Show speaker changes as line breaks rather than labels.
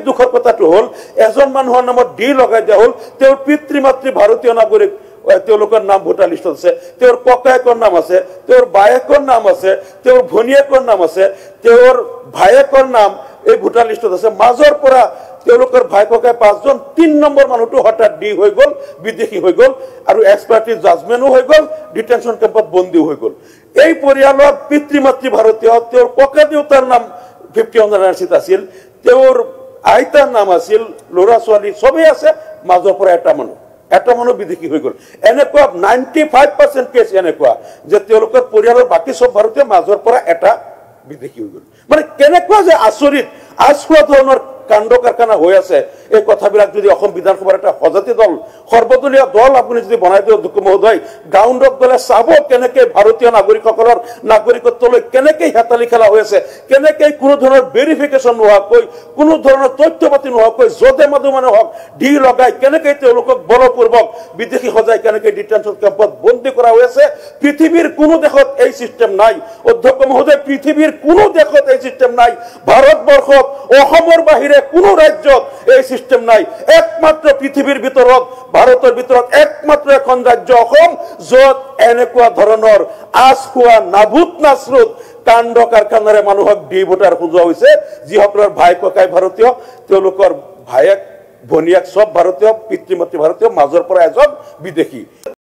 দুখৰ কথাটো হ'ল এজন মানুহৰ নামত ডি লগাই দিয়া হ'ল তেওঁৰ পিতৃ মাতৃ ভাৰতীয় নাগৰিক তেওঁলোকৰ নাম ভোটাৰ লিষ্টত আছে তেওঁৰ ককায়েকৰ নাম আছে তেওঁৰ বায়েকৰ নাম আছে তেওঁৰ ভনীয়েকৰ নাম আছে তেওঁৰ ভায়েকৰ নাম এই ভোটাৰ লিষ্টত আছে মাজৰ পৰা তেওঁলোকৰ ভাই ককাই পাঁচজন 3 নম্বৰ মানুহটো হঠাৎ ডি হৈ গ'ল বিদেশী হৈ গ'ল আৰু এক্সপাৰ্টি জাজমেন্টও হৈ গ'ল ডিটেনশন কেম্পত বন্দী হৈ গ'ল এই পৰিয়ালৰ পিতৃ মাতৃ ভাৰতীয় তেওঁৰ ককা দেউতাৰ নাম 51 এনআৰচিত আছিল তেওঁৰ আইতাৰ নাম আছিল ল'ৰা ছোৱালী সবেই আছে মাজৰ পৰা এটা মানুহ বিদেশী হৈ গ'ল এনেকুৱা 95% কেছ এনেকুৱা যে তেওঁলোকৰ পৰিয়ালৰ বাকি সব ভাৰতীয় মাজৰ পৰা এটা বিদেশী হৈ গ'ল মানে কেনেকুৱা যে আচৰিত আচৰিত ধৰণৰ কাণ্ড কাৰখানা হৈ আছে এই কথাবিলাক যদি অসম বিধানসভাৰ এটা সজাতি দল সৰ্বদলীয় দল আপুনি যদি বনাই দিও দুকু মহোদয় গ্ৰাউণ্ডত গলে চাব কেনেকৈ ভাৰতীয় নাগৰিকসকলৰ নাগৰিকত্বলৈ কেনেকৈ হেতালি খেলা হৈ আছে কেনেকৈ কোনো ধৰণৰ ভেৰিফিকেশ্যন নোহোৱাকৈ কোনো ধৰণৰ তথ্য পাতি নোহোৱাকৈ য'তে মাধু মানে হওক ডি লগাই কেনেকৈ তেওঁলোকক বলপূৰ্বক বিদেশী সজাই কেনেকৈ ডিটেনশ্যন কেম্পত বন্দী কৰা হৈ আছে পৃথিৱীৰ কোনো দেশত এই চিষ্টেম নাই অধ্যক্ষ মহোদয় পৃথিৱীৰ কোনো দেশত এই চিষ্টেম নাই ভাৰতবৰ্ষত অসমৰ বাহিৰে কোনো ৰাজ্যত এই সিস্টেম নাই একমাত্ৰ পৃথিৱীৰ ভিতৰত ভাৰতৰ ভিতৰত একমাত্ৰ এখন ৰাজ্য অসম য'ত এনেকুৱা ধৰণৰ আছখোৱা নাভূত নাচৰুত কাণ্ড কাৰখানাৰে মানুহক ডি ভোটাৰ খুজোৱা হৈছে যিসকলৰ ভাই ককাই ভাৰতীয় তেওঁলোকৰ ভায়েক ভনীয়েক সব ভাৰতীয় পিতৃ মাতৃ ভাৰতীয় মাজৰ পৰা এজন বিদেশী